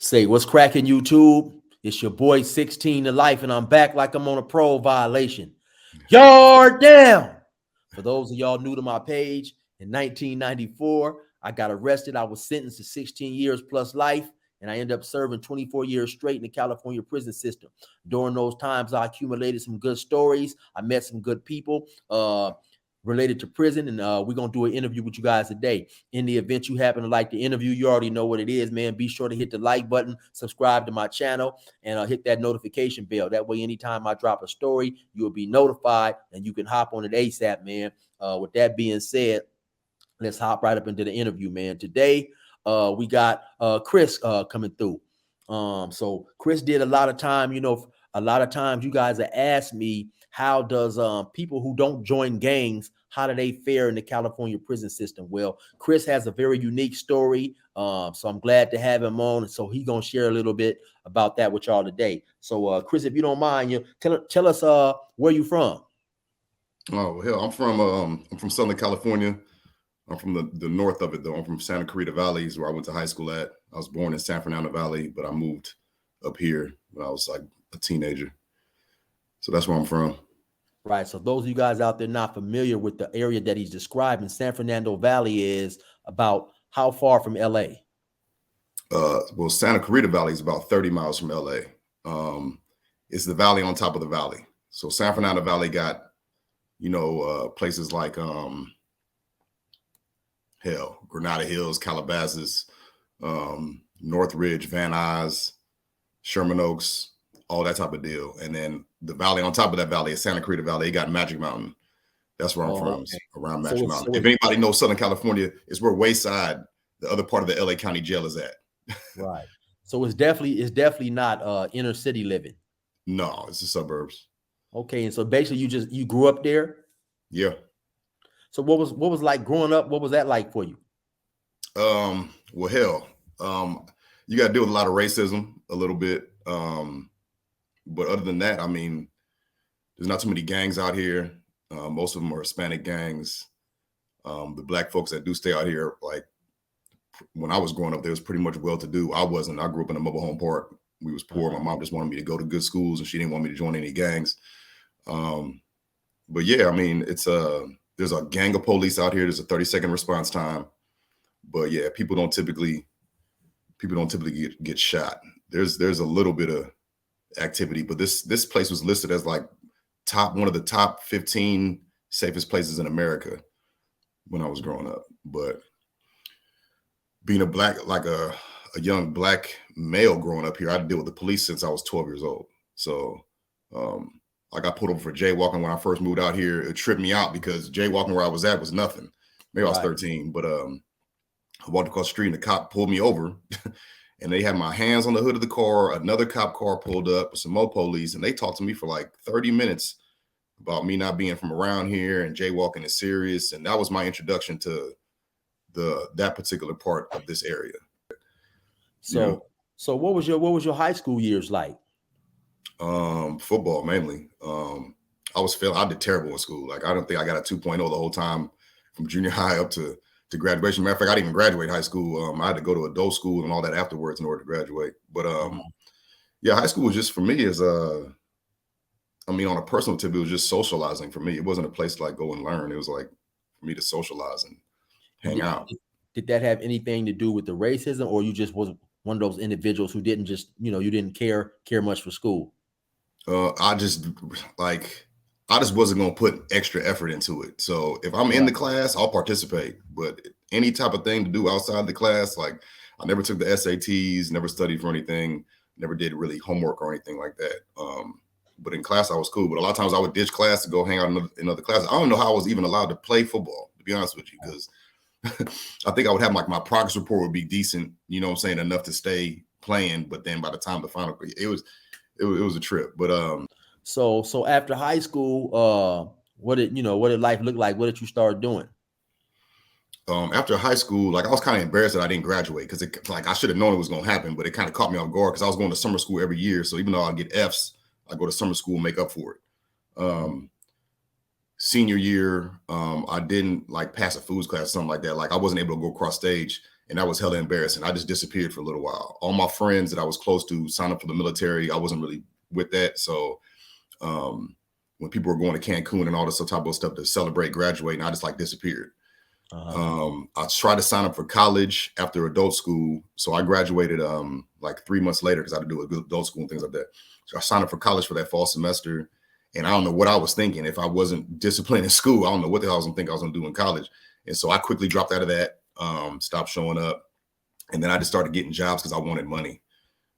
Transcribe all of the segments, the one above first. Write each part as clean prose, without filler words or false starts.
Say, what's cracking, YouTube? It's your boy 16 to life, and I'm back like I'm on a parole violation. Yard down. For those of y'all new to my page, in 1994, I got arrested. I was sentenced to 16 years plus life, and I ended up serving 24 years straight in the California prison system. During those times, I accumulated some good stories. I met some good people related to prison, and we're going to do an interview with you guys today. In the event you happen to like the interview, you already know what it is, man. Be sure to hit the like button, subscribe to my channel, and hit that notification bell. That way, anytime I drop a story, you'll be notified, and you can hop on it ASAP, man. With that being said, let's hop right up into the interview, man. Today, we got Chris coming through. So Chris did a lot of time, a lot of times you guys have asked me, how does people who don't join gangs, how do they fare in the California prison system? Well, Chris has a very unique story, so I'm glad to have him on. So he's gonna share a little bit about that with y'all today. So Chris, if you don't mind, tell us where you from. Oh hell, I'm from Southern California. I'm from the north of it though. I'm from Santa Clarita Valley, is where I went to high school at. I was born in San Fernando Valley, but I moved up here when I was like a teenager. So that's where I'm from. Right. So those of you guys out there not familiar with the area that he's describing, San Fernando Valley is about how far from LA? Well, Santa Clarita Valley is about 30 miles from LA. It's the valley on top of the valley. So San Fernando Valley got, places like Granada Hills, Calabasas, Northridge, Van Nuys, Sherman Oaks, all that type of deal. And then the valley on top of that valley is Santa Clarita Valley. They got Magic Mountain. That's where I'm from, okay. around Magic Mountain. If anybody knows Southern California, it's where Wayside, the other part of the LA County Jail, is at. Right. So it's definitely not inner city living. No, it's the suburbs. Okay. And so basically you grew up there? Yeah. So what was like growing up? What was that like for you? Well, hell, you got to deal with a lot of racism a little bit. But other than that, I mean, there's not too many gangs out here. Most of them are Hispanic gangs. The black folks that do stay out here, like when I was growing up, they was pretty much well-to-do. I wasn't. I grew up in a mobile home park. We was poor. My mom just wanted me to go to good schools, and she didn't want me to join any gangs. But yeah, I mean, there's a gang of police out here. There's a 30-second response time. But yeah, people don't typically get shot. There's a little bit of activity, but this place was listed as like one of the top 15 safest places in America when I was growing up. But being a young black male growing up here, I had to deal with the police since I was 12 years old. So I got pulled over for jaywalking when I first moved out here. It tripped me out because jaywalking where I was at was nothing. Maybe I was 13, but I walked across the street and the cop pulled me over. And they had my hands on the hood of the car. Another cop car pulled up with some more police, and they talked to me for like 30 minutes about me not being from around here and jaywalking is serious. And that was my introduction to that particular part of this area. So what was your high school years like? Football mainly. I did terrible in school. Like I don't think I got a 2.0 the whole time from junior high up to graduation. Matter of fact, I didn't even graduate high school. I had to go to adult school and all that afterwards in order to graduate. But yeah, high school was just for me on a personal tip, it was just socializing for me. It wasn't a place to like go and learn. It was like for me to socialize and hang out. Did that have anything to do with the racism, or you just was one of those individuals who didn't just, you didn't care much for school? I just wasn't going to put extra effort into it. So if I'm in the class, I'll participate. But any type of thing to do outside the class, like I never took the SATs, never studied for anything, never did really homework or anything like that. But in class, I was cool. But a lot of times I would ditch class to go hang out in other classes. I don't know how I was even allowed to play football, to be honest with you, because I think I would have like my progress report would be decent, enough to stay playing. But then by the time the final, it was a trip. But So after high school, what did life look like? What did you start doing? After high school, like I was kind of embarrassed that I didn't graduate because I should have known it was going to happen, but it kind of caught me off guard because I was going to summer school every year. So even though I get Fs, I go to summer school and make up for it. Senior year, I didn't like pass a foods class or something like that. Like I wasn't able to go across stage And that was hella embarrassing. I just disappeared for a little while. All my friends that I was close to signed up for the military. I wasn't really with that. So when people were going to Cancun and all this type of stuff to celebrate graduating, I just like disappeared. I tried to sign up for college after adult school. So I graduated like 3 months later because I had to do adult school and things like that. So I signed up for college for that fall semester. And I don't know what I was thinking. If I wasn't disciplined in school, I don't know what the hell I was going to think I was going to do in college. And so I quickly dropped out of that, stopped showing up. And then I just started getting jobs because I wanted money.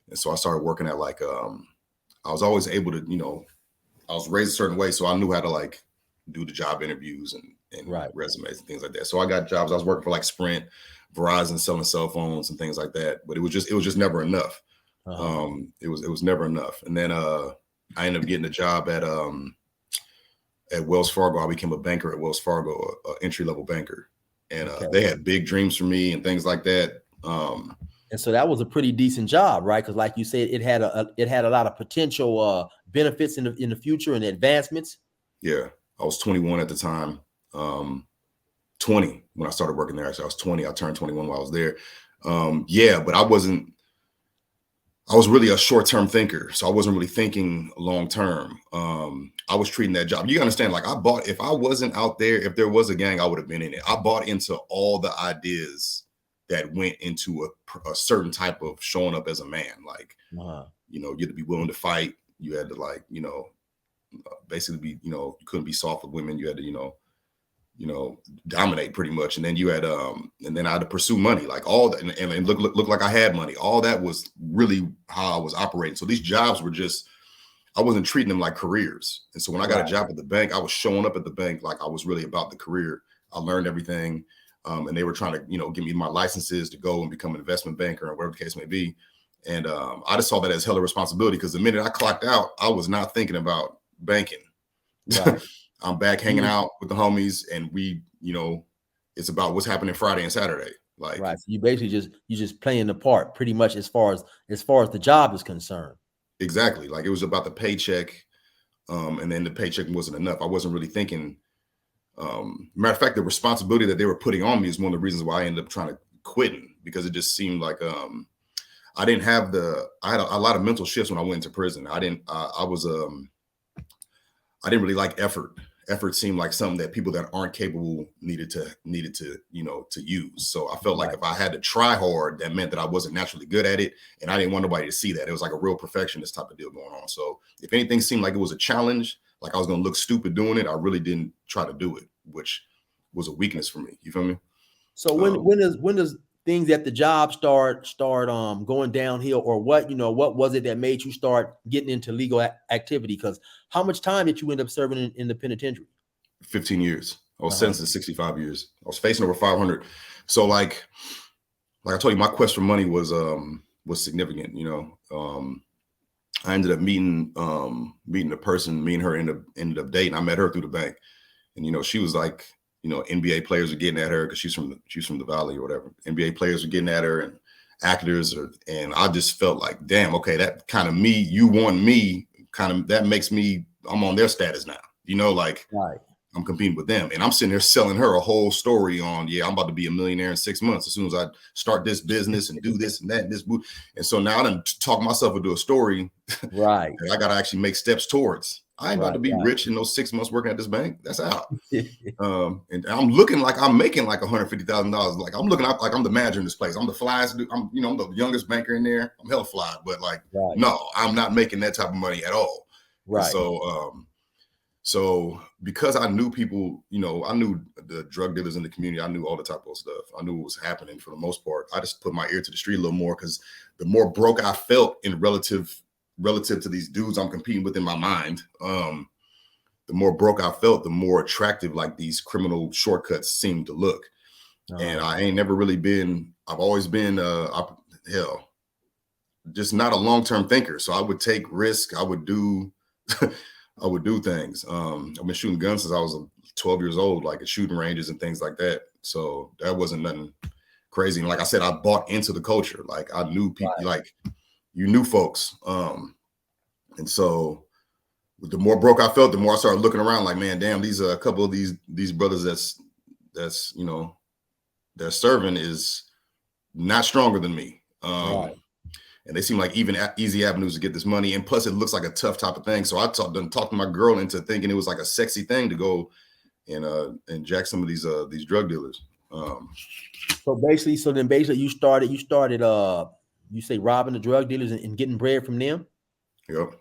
And so I started working at like, I was always able to, you know, I was raised a certain way. So I knew how to like do the job interviews and resumes and things like that. So I got jobs. I was working for like Sprint, Verizon, selling cell phones and things like that. But it was just never enough. It was never enough. And then I ended up getting a job at Wells Fargo. I became a banker at Wells Fargo, an entry-level banker. And they had big dreams for me and things like that. And so that was a pretty decent job, right? Because like you said, it had a lot of potential benefits in the future and advancements. Yeah, I was 21 at the time. 20 when I started working there. So I was 20. I turned 21 while I was there. But I was really a short-term thinker. So I wasn't really thinking long-term. I was treating that job. You understand, like if I wasn't out there, if there was a gang, I would have been in it. I bought into all the ideas that went into a certain type of showing up as a man. Like, you know, you had to be willing to fight. You had to like, you know, basically be, you know, you couldn't be soft with women. You had to, you know, dominate pretty much. And then you had, and then I had to pursue money, like all that, and look like I had money. All that was really how I was operating. So these jobs were just, I wasn't treating them like careers. And so when I got a job at the bank, I was showing up at the bank like I was really about the career. I learned everything. And they were trying to, you know, give me my licenses to go and become an investment banker or whatever the case may be. And I just saw that as hella responsibility because the minute I clocked out, I was not thinking about banking. Right. I'm back hanging out with the homies, and we, you know, it's about what's happening Friday and Saturday. Like, right. So you basically just playing the part pretty much as far as the job is concerned. Exactly. Like it was about the paycheck, and then the paycheck wasn't enough. I wasn't really thinking. Matter of fact, the responsibility that they were putting on me is one of the reasons why I ended up trying to quitting, because it just seemed like I didn't have I had a lot of mental shifts when I went into prison. I didn't really like effort. Effort seemed like something that people that aren't capable needed to, you know, to use. So I felt like if I had to try hard, that meant that I wasn't naturally good at it. And I didn't want nobody to see that. It was like a real perfectionist type of deal going on. So if anything seemed like it was a challenge, like I was going to look stupid doing it, I really didn't try to do it, which was a weakness for me. You feel me? So when does things at the job start going downhill, or what was it that made you start getting into legal activity? Because how much time did you end up serving in the penitentiary? 15 years. I was sentenced to 65 years. I was facing over 500. So like I told you, my quest for money was significant. You know, I ended up meeting the person. Me and her ended up dating. I met her through the bank, and you know, she was like, you know, NBA players are getting at her because she's from the Valley or whatever. NBA players are getting at her, and actors, and I just felt like, damn, okay, that kind of me, you want me, kind of that makes me, I'm on their status now. You know, like I'm competing with them, and I'm sitting there selling her a whole story on, I'm about to be a millionaire in 6 months as soon as I start this business and do this and that and this. And so now I done talk myself into a story, right? that I got to actually make steps towards. I ain't about to be rich in those 6 months working at this bank. That's out. And I'm looking like I'm making like $150,000. Like I'm looking like I'm the manager in this place. I'm the flyest dude. I'm the youngest banker in there. I'm hella fly, but like, no, I'm not making that type of money at all. Right. And so because I knew people, you know, I knew the drug dealers in the community. I knew all the type of stuff. I knew what was happening for the most part. I just put my ear to the street a little more because the more broke I felt in relative to these dudes I'm competing with in my mind, the more broke I felt, the more attractive like these criminal shortcuts seemed to look. And I ain't never really been, I've always been, just not a long-term thinker. So I would take risk. I would do things. I've been shooting guns since I was 12 years old, like at shooting ranges and things like that. So that wasn't nothing crazy. And like I said, I bought into the culture. Like I knew people, like you knew folks. And so the more broke I felt, the more I started looking around like, man, damn, these are a couple of these brothers that's, you know, they're serving is not stronger than me. Right. And they seem like even easy avenues to get this money. And plus, it looks like a tough type of thing. So I talked my girl into thinking it was like a sexy thing to go and jack some of these drug dealers. So then basically you started you say robbing the drug dealers and getting bread from them. Yep.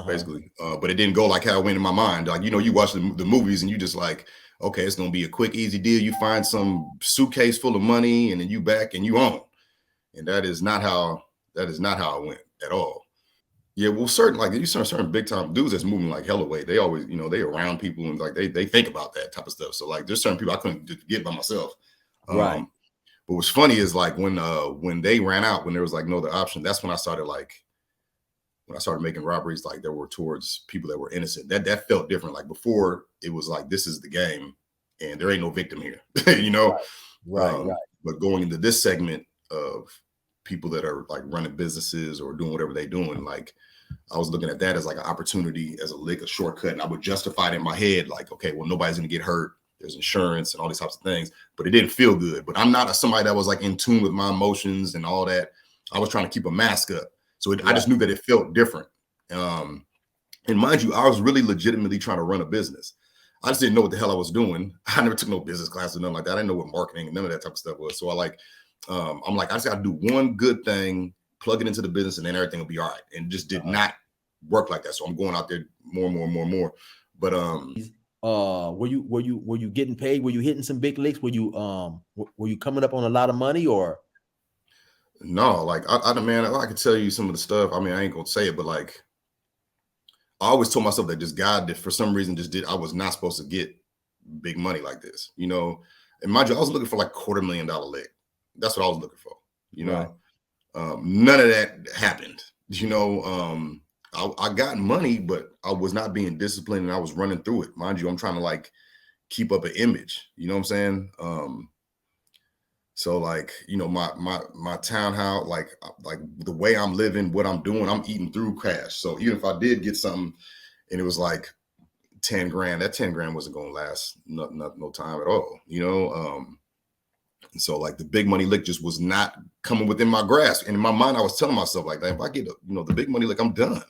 Basically. But it didn't go like how it went in my mind. Like, you watch the movies and you just like, okay, it's going to be a quick, easy deal. You find some suitcase full of money and then you back and you own. And that is not how it went at all. Yeah, well, you certain big time dudes that's moving like hella weight. They always, they around people and like they think about that type of stuff. So like there's certain people I couldn't get by myself. Right. But what's funny is like when they ran out, when there was like no other option, that's when I started making robberies like that were towards people that were innocent. That felt different. Like before, it was like this is the game, and there ain't no victim here, Right. But going into this segment of people that are like running businesses or doing whatever they're doing, like I was looking at that as like an opportunity, as a lick, a shortcut, and I would justify it in my head, like, okay, well, nobody's gonna get hurt. There's insurance and all these types of things, but it didn't feel good. But I'm not somebody that was like in tune with my emotions and all that. I was trying to keep a mask up. So I just knew that it felt different. And mind you, I was really legitimately trying to run a business. I just didn't know what the hell I was doing. I never took no business class or nothing like that. I didn't know what marketing and none of that type of stuff was. So I'm like, I just got to do one good thing, plug it into the business, and then everything will be all right. And it just did not work like that. So I'm going out there more. But were you getting paid? Were you hitting some big licks? Were you coming up on a lot of money or? No, like man, I could tell you some of the stuff. I mean, I ain't gonna say it, but like I always told myself that just God did for some reason I was not supposed to get big money like this, And mind you, I was looking for like $250,000 lick. That's what I was looking for, Right. None of that happened. I got money, but I was not being disciplined and I was running through it. Mind you, I'm trying to like keep up an image, you know what I'm saying? So like, my townhouse, like the way I'm living, what I'm doing, I'm eating through cash. So even if I did get something and it was like 10 grand, that 10 grand wasn't going to last no time at all, And so like the big money lick just was not coming within my grasp. And in my mind, I was telling myself like that, if I get, the big money lick, I'm done.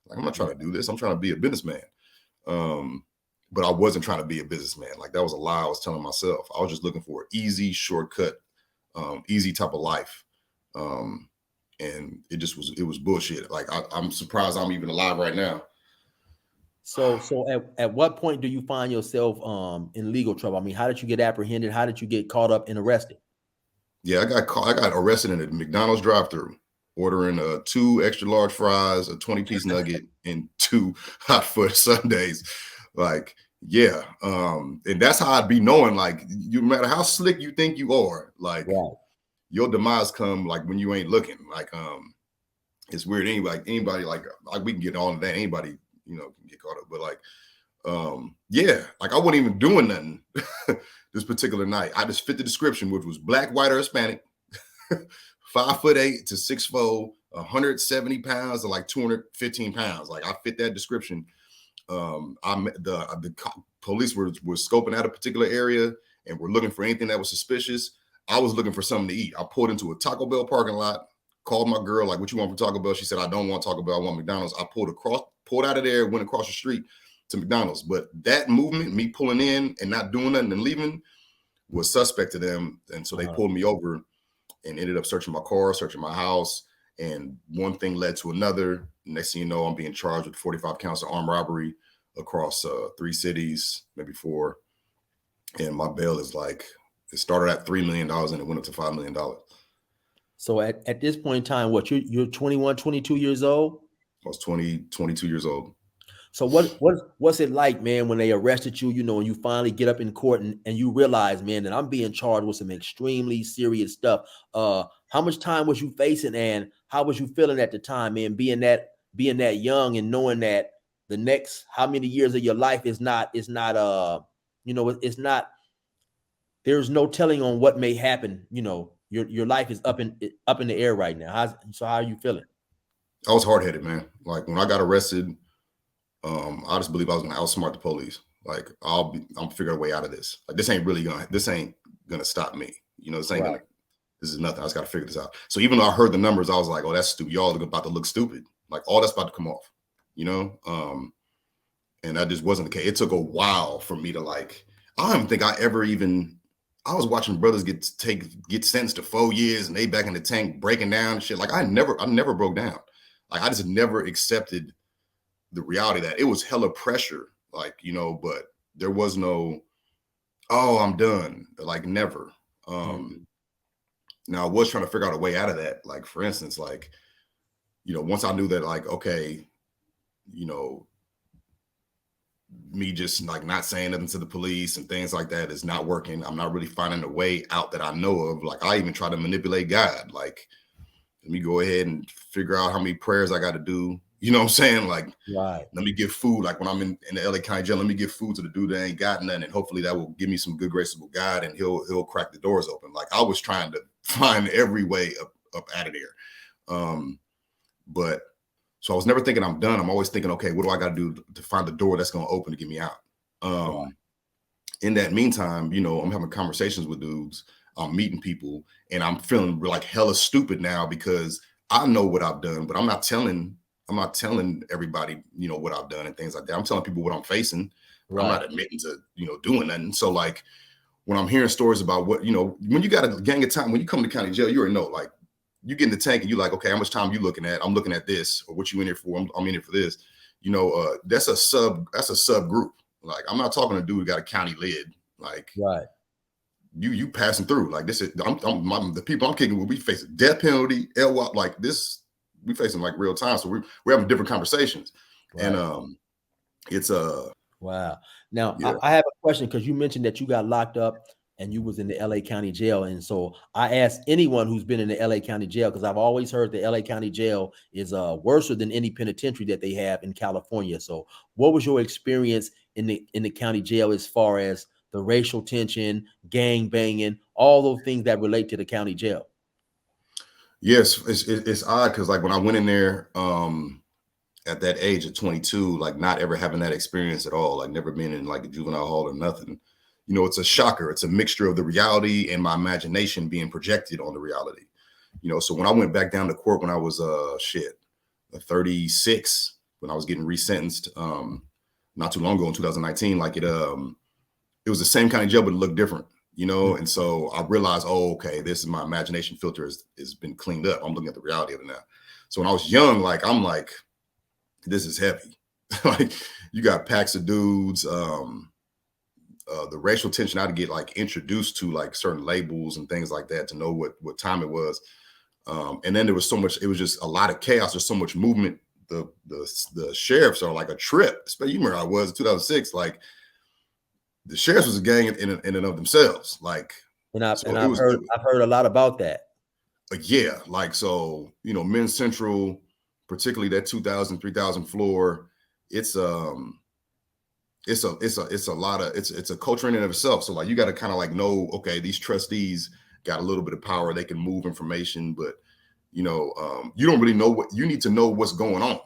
Like, I'm not trying to do this. I'm trying to be a businessman. But I wasn't trying to be a businessman. Like that was a lie I was telling myself. I was just looking for an easy shortcut, easy type of life. And it was bullshit. Like I'm surprised I'm even alive right now. So at what point do you find yourself in legal trouble? I mean, how did you get apprehended? How did you get caught up and arrested? Yeah, I got arrested in a McDonald's drive-thru, ordering 2 extra large fries, a 20-piece nugget, and 2 hot fudge sundaes. Like, yeah. And that's how I'd be knowing, like, no matter how slick you think you are, like your demise come like when you ain't looking. Like, it's weird. Anybody like we can get on that. Anybody, can get caught up. But like, yeah, like I wasn't even doing nothing this particular night. I just fit the description, which was black, white, or Hispanic, 5'8" to 6'4", 170 pounds to like 215 pounds. Like I fit that description. The police were scoping out a particular area and were looking for anything that was suspicious. I was looking for something to eat. I pulled into a Taco Bell parking lot, called my girl, like, what you want from Taco Bell? She said, I don't want Taco Bell, I want McDonald's. I pulled out of there, went across the street to McDonald's. But that movement, me pulling in and not doing nothing and leaving, was suspect to them. And so they pulled me over and ended up searching my car, searching my house. And one thing led to another. Next thing you know, I'm being charged with 45 counts of armed robbery across 3 cities, maybe 4. And my bail is like, it started at $3 million and it went up to $5 million. So at this point in time, what, you're 21, 22 years old? I was 22 years old. So what's it like, man, when they arrested you, and you finally get up in court and you realize, man, that I'm being charged with some extremely serious stuff. How much time was you facing and how was you feeling at the time, man, being that young and knowing that the next how many years of your life is not, there's no telling on what may happen. Your life is up in the air right now. How are you feeling? I was hard-headed, man. Like when I got arrested, I just believe I was gonna outsmart the police. Like I'm figuring a way out of this. Like this ain't gonna stop me. This ain't gonna This is nothing. I just got to figure this out. So even though I heard the numbers, I was like, oh, that's stupid. Y'all are about to look stupid. Like all that's about to come off, you know? And that just wasn't the case. It took a while for me to like, I don't think I ever even, I was watching brothers get sentenced to 4 years and they back in the tank breaking down and shit. Like I never broke down. Like I just never accepted the reality that it was hella pressure, like, you know, but there was no, oh, I'm done. Like never. Now I was trying to figure out a way out of that. Like for instance, like, you know, once I knew that like, okay, you know, me just like not saying nothing to the police and things like that is not working. I'm not really finding a way out that I know of. Like I even try to manipulate God. Like, let me go ahead and figure out how many prayers I got to do. You know what I'm saying? Like, Right. Let me give food. Like when I'm in the LA County Jail, let me give food to the dude that ain't got nothing. And hopefully that will give me some good graces with God and he'll crack the doors open. Like I was trying to find every way up out of there. But so I was never thinking I'm done. I'm always thinking, okay, what do I got to do to find the door that's going to open to get me out? Right. In that meantime, you know, I'm having conversations with dudes, I'm meeting people, and I'm feeling like hella stupid now because I know what I've done, but I'm not telling everybody, you know, what I've done and things like that. I'm telling people what I'm facing. Right. I'm not admitting to, you know, doing nothing. So like when I'm hearing stories about what, you know, when you got a gang of time, when you come to county jail, you already know, like, you get in the tank and you're like, okay, how much time you looking at? I'm looking at this, or what you in here for? I'm in here for this. You know, that's a sub group. Like, I'm not talking to a dude who got a county lid. Like, right. You passing through. Like this is the people I'm kicking with. We facing death penalty, LWOP, like this. We facing like real time. So we're having different conversations, right. And it's wow. Now yeah. I have a question because you mentioned that you got locked up and you was in the LA County Jail. And so I asked anyone who's been in the LA County Jail, because I've always heard the LA County Jail is worse than any penitentiary that they have in California. So what was your experience in the county jail as far as the racial tension, gang banging, all those things that relate to the county jail? Yes, it's odd because like when I went in there at that age of 22, like not ever having that experience at all, like never been in like a juvenile hall or nothing. You know, it's a shocker. It's a mixture of the reality and my imagination being projected on the reality. You know, so when I went back down to court when I was 36, when I was getting resentenced not too long ago in 2019, like it was the same kind of jail, but it looked different, you know? Mm-hmm. And so I realized, oh, okay, this is my imagination filter has been cleaned up. I'm looking at the reality of it now. So when I was young, like, I'm like, this is heavy. Like you got packs of dudes, the racial tension I had to get like introduced to like certain labels and things like that to know what time it was. And then there was so much, it was just a lot of chaos. There's so much movement. The sheriffs are like a trip. Especially, you remember I was in 2006, like the sheriffs was a gang in and of themselves. Like, and I've heard a lot about that. Yeah. Like, so, you know, Men's Central, particularly that 2000, 3000 floor, it's a lot of, it's a culture in and of itself. So like, you got to kind of like know, okay, these trustees got a little bit of power. They can move information, but you know, you don't really know what you need to know what's going on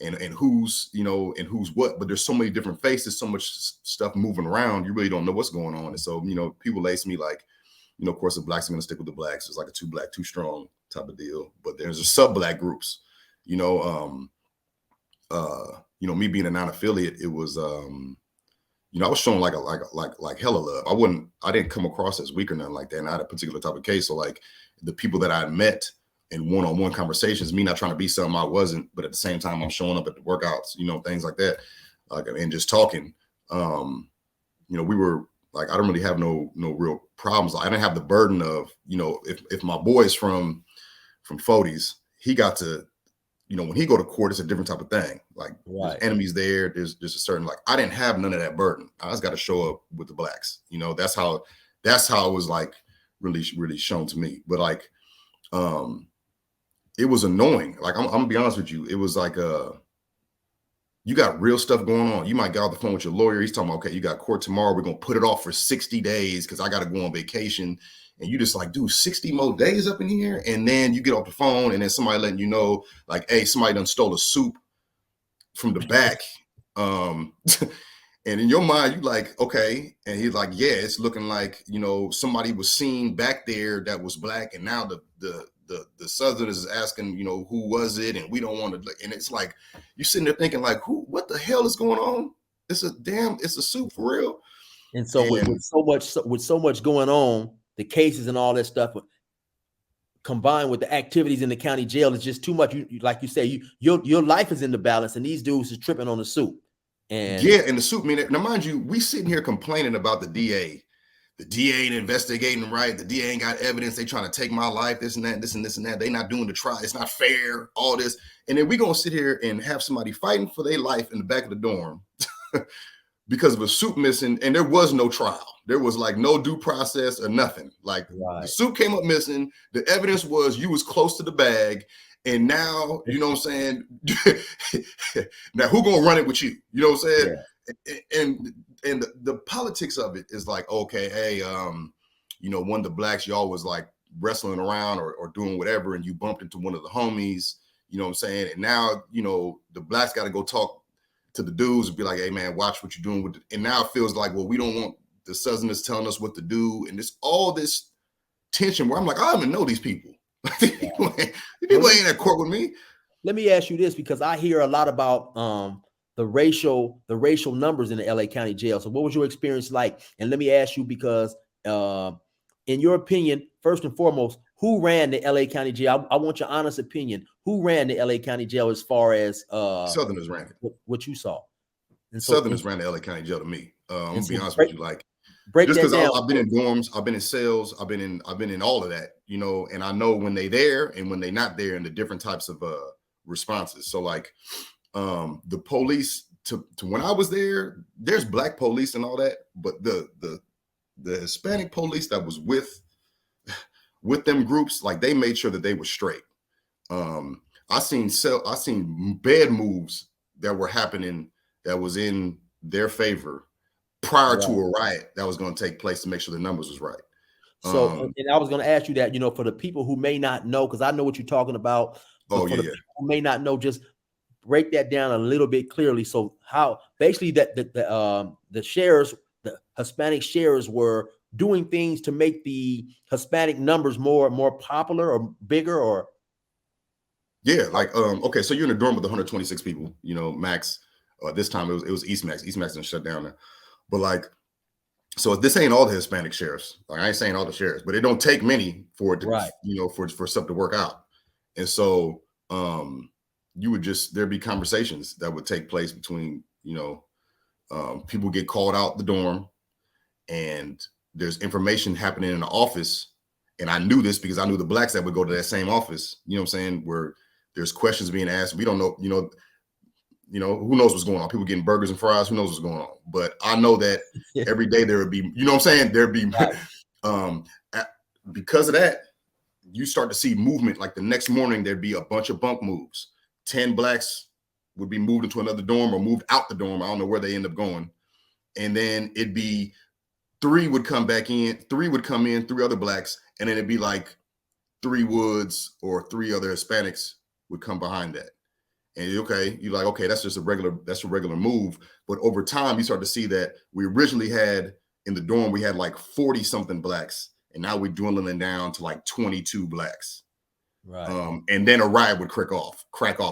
and who's, you know, and who's what, but there's so many different faces, so much stuff moving around. You really don't know what's going on. And so, you know, people lace me like, you know, of course the blacks are going to stick with the blacks. It's like a too black, too strong type of deal, but there's a sub black groups, you know, me being a non-affiliate, it was, you know, I was shown like hella love. I didn't come across as weak or nothing like that. And I had a particular type of case. So like the people that I met in one-on-one conversations, me not trying to be something I wasn't, but at the same time, I'm showing up at the workouts, you know, things like that. Like, and just talking, you know, we were like, I don't really have no real problems. I didn't have the burden of, you know, if my boy's from 40s, he got to, you know, when he go to court, it's a different type of thing. Like right. There's enemies there. There's a certain, like, I didn't have none of that burden. I just got to show up with the blacks. You know, that's how it was like really, really shown to me. But like, it was annoying. Like, I'm gonna be honest with you. It was like, you got real stuff going on. You might get off the phone with your lawyer. He's talking about, okay, you got court tomorrow. We're going to put it off for 60 days because I got to go on vacation. And you just like, dude, 60 more days up in here. And then you get off the phone and then somebody letting you know, like, hey, somebody done stole a soup from the back. And in your mind, you like, okay. And he's like, yeah, it's looking like, you know, somebody was seen back there that was black. And now the Southerners is asking, you know, who was it? And we don't want to. And it's like, you're sitting there thinking like, what the hell is going on? It's a suit for real. And so with so much going on, the cases and all that stuff combined with the activities in the county jail is just too much. You like you say, your life is in the balance, and these dudes is tripping on the suit. And yeah, and the suit. I mean, now mind you, we sitting here complaining about the DA. The DA ain't investigating right. The DA ain't got evidence. They trying to take my life, this and that, this and this and that. They not doing the trial. It's not fair, all this. And then we gonna sit here and have somebody fighting for their life in the back of the dorm because of a suit missing, and there was no trial. There was like no due process or nothing. Like the suit came up missing. The evidence was you was close to the bag. And now, you know what I'm saying? Now, who gonna run it with you? You know what I'm saying? Yeah. And the politics of it is like, okay, hey, you know, one of the blacks, y'all was like wrestling around or doing whatever, and you bumped into one of the homies, you know what I'm saying? And now, you know, the blacks got to go talk to the dudes and be like, hey, man, watch what you're doing with it. And now it feels like, well, we don't want the Southerners telling us what to do. And it's all this tension where I'm like, I don't even know these people. People ain't at court with me. Let me ask you this, because I hear a lot about the racial numbers in the LA County Jail. So what was your experience like? And let me ask you, because in your opinion, first and foremost, who ran the LA County Jail? I want your honest opinion. Who ran the LA County Jail as far as Southerners ran it? What you saw? And so, Southerners ran the LA County Jail to me. I'm gonna be honest with you, like, just because I've been in dorms, I've been in cells, I've been in all of that, you know, and I know when they there and when they not there and the different types of responses. So like the police to when I was there, there's black police and all that, but the Hispanic police that was with them groups, like they made sure that they were straight. I seen bad moves that were happening that was in their favor prior to a riot that was going to take place to make sure the numbers was right. So, and I was going to ask you that, you know, for the people who may not know, because I know what you're talking about. Oh, yeah. People who may not know, just break that down a little bit clearly. So how basically that the sheriffs, the Hispanic sheriffs, were doing things to make the Hispanic numbers more popular or bigger, or yeah, like okay, so you're in a dorm with 126 people, you know, max. This time it was East Max. East Max didn't shut down there. But like, so this ain't all the Hispanic sheriffs. Like, I ain't saying all the sheriffs, but it don't take many for it to, you know, for stuff to work out. And so there'd be conversations that would take place between, you know, people get called out the dorm, and there's information happening in the office. And I knew this because I knew the blacks that would go to that same office, you know what I'm saying, where there's questions being asked. We don't know, you know, who knows what's going on? People getting burgers and fries, who knows what's going on? But I know that every day there would be, you know what I'm saying? There'd be, because of that, you start to see movement. Like the next morning, there'd be a bunch of bunk moves. 10 blacks would be moved into another dorm or moved out the dorm. I don't know where they end up going. And then it'd be 3 would come back in, 3 would come in, 3 other blacks. And then it'd be like 3 Woods or 3 other Hispanics would come behind that. And you're like, okay, that's a regular move. But over time, you start to see that we originally had in the dorm, we had like 40 something blacks, and now we're dwindling down to like 22 blacks. Right. And then a riot would crack off.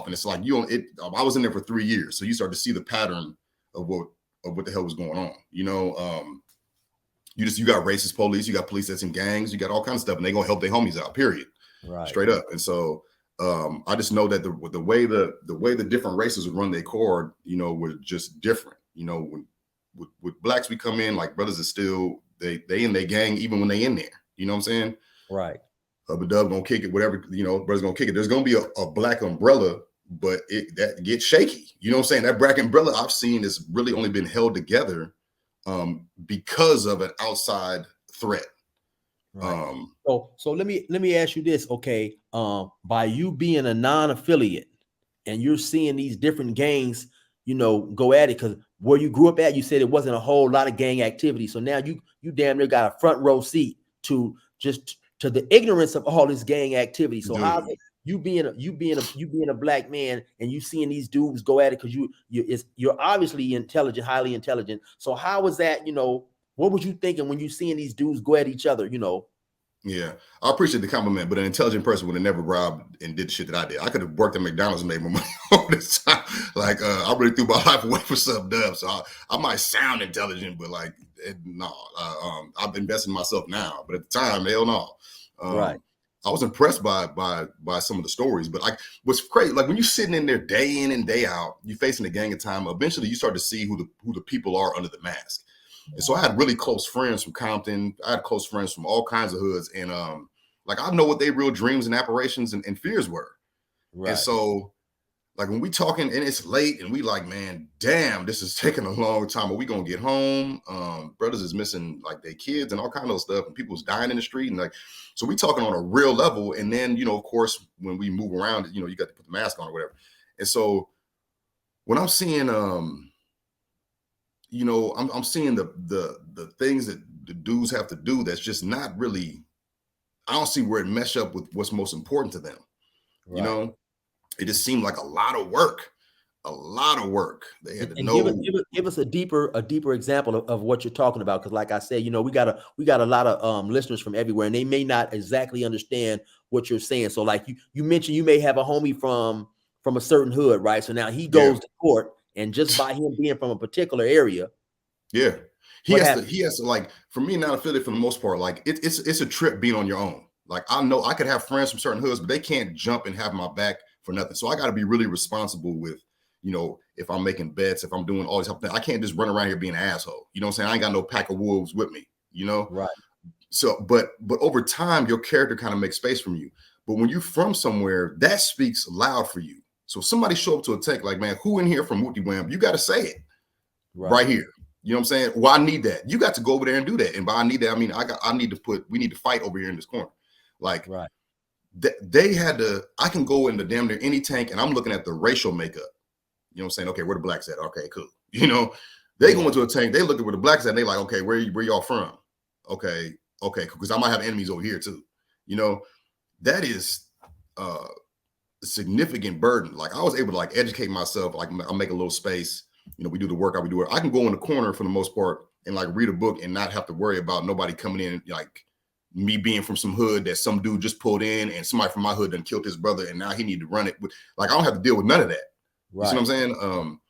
And it's like, I was in there for 3 years. So you start to see the pattern of what the hell was going on. You know, you got racist police, you got police that's in gangs, you got all kinds of stuff, and they're gonna help their homies out, period. Right. Straight up. And so I just know that the way the different races would run their cord, you know, were just different. You know, when with blacks, we come in like brothers are still they in their gang even when they in there. You know what I'm saying? Right. Hubba Dub gonna kick it, whatever, you know, brothers gonna kick it. There's gonna be a black umbrella, but that gets shaky. You know what I'm saying? That black umbrella I've seen has really only been held together because of an outside threat. Right. So let me ask you this, okay? By you being a non-affiliate and you're seeing these different gangs, you know, go at it, because where you grew up at, you said it wasn't a whole lot of gang activity. So now you damn near got a front row seat to the ignorance of all this gang activity. So you being a black man and you seeing these dudes go at it because you're obviously intelligent, highly intelligent. So how was that? What was you thinking when you seeing these dudes go at each other? Yeah, I appreciate the compliment, but an intelligent person would have never robbed and did the shit that I did. I could have worked at McDonald's and made more money all this time. Like, I really threw my life away for something dumb. So I might sound intelligent, but like, no, I've invested in myself now. But at the time, hell no. Right. I was impressed by some of the stories, but like, what's crazy, like when you're sitting in there day in and day out, you facing a gang of time. Eventually, you start to see who the people are under the mask. And so I had really close friends from Compton. I had close friends from all kinds of hoods. And like I know what their real dreams and aspirations and fears were. Right. And so like when we talking and it's late and we like, man, damn, this is taking a long time. Are we gonna get home? Brothers is missing like their kids and all kind of stuff, and people's dying in the street. And like, so we talking on a real level. And then, of course, when we move around, you got to put the mask on or whatever. And so when I'm seeing I'm seeing the things that the dudes have to do that's just not really, I don't see where it mesh up with what's most important to them. Right. It just seemed like a lot of work. They had to And know. give us a deeper example of what you're talking about, because like I said, we got a lot of listeners from everywhere, and they may not exactly understand what you're saying. So like you mentioned, you may have a homie from a certain hood, right? So now he goes to court, and just by him being from a particular area, yeah, he what has happened? to like, for me not affiliated for the most part, like it's a trip being on your own. Like I know I could have friends from certain hoods, but they can't jump and have my back for nothing. So I got to be really responsible with, if I'm making bets, if I'm doing all these stuff, I can't just run around here being an asshole. You know what I'm saying? I ain't got no pack of wolves with me, Right. So, but over time, your character kind of makes space from you. But when you're from somewhere, that speaks loud for you. So if somebody show up to a tech like, man, who in here from Wooty Wham? You got to say it right here. You know what I'm saying? Well, I need that. You got to go over there and do that. And by I need that, I mean, we need to fight over here in this corner. Like, right. They had to, I can go into damn near any tank and I'm looking at the racial makeup. You know what I'm saying? Okay, where the blacks at? Okay, cool. They go into a tank, they look at where the blacks at, and they like, okay, where y'all from? Okay, because I might have enemies over here too. That is a significant burden. Like I was able to like educate myself, like I'll make a little space. We do the workout, we do it. I can go in the corner for the most part and like read a book and not have to worry about nobody coming in, like me being from some hood that some dude just pulled in and somebody from my hood done killed his brother and now he need to run it. Like I don't have to deal with none of that. Right. You see what I'm saying?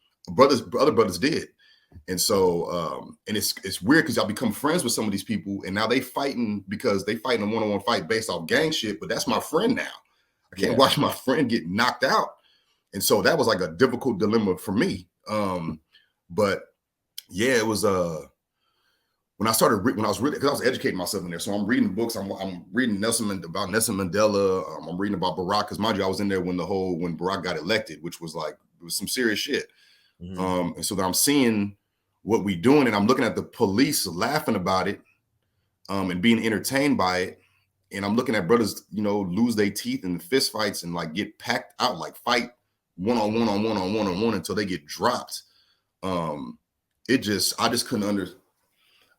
Other brothers did. And so, and it's weird because I become friends with some of these people and now they fighting because they fighting a one-on-one fight based off gang shit, but that's my friend now. I can't watch my friend get knocked out. And so that was like a difficult dilemma for me. But yeah, it was, when I was really, because I was educating myself in there. So I'm reading books. I'm reading about Nelson Mandela. I'm reading about Barack, because mind you, I was in there when Barack got elected, which was like, it was some serious shit. Mm-hmm. And so that I'm seeing what we doing, and I'm looking at the police laughing about it, and being entertained by it. And I'm looking at brothers, lose their teeth in the fist fights and like get packed out, like fight one-on-one until they get dropped. I just couldn't understand.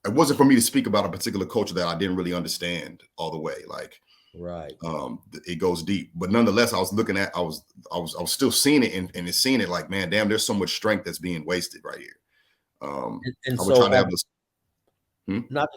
It wasn't for me to speak about a particular culture that I didn't really understand all the way. Like, right. It goes deep, but nonetheless, I was still seeing it and it's seeing it like, man, damn, there's so much strength that's being wasted right here. And I so would try to have this. Not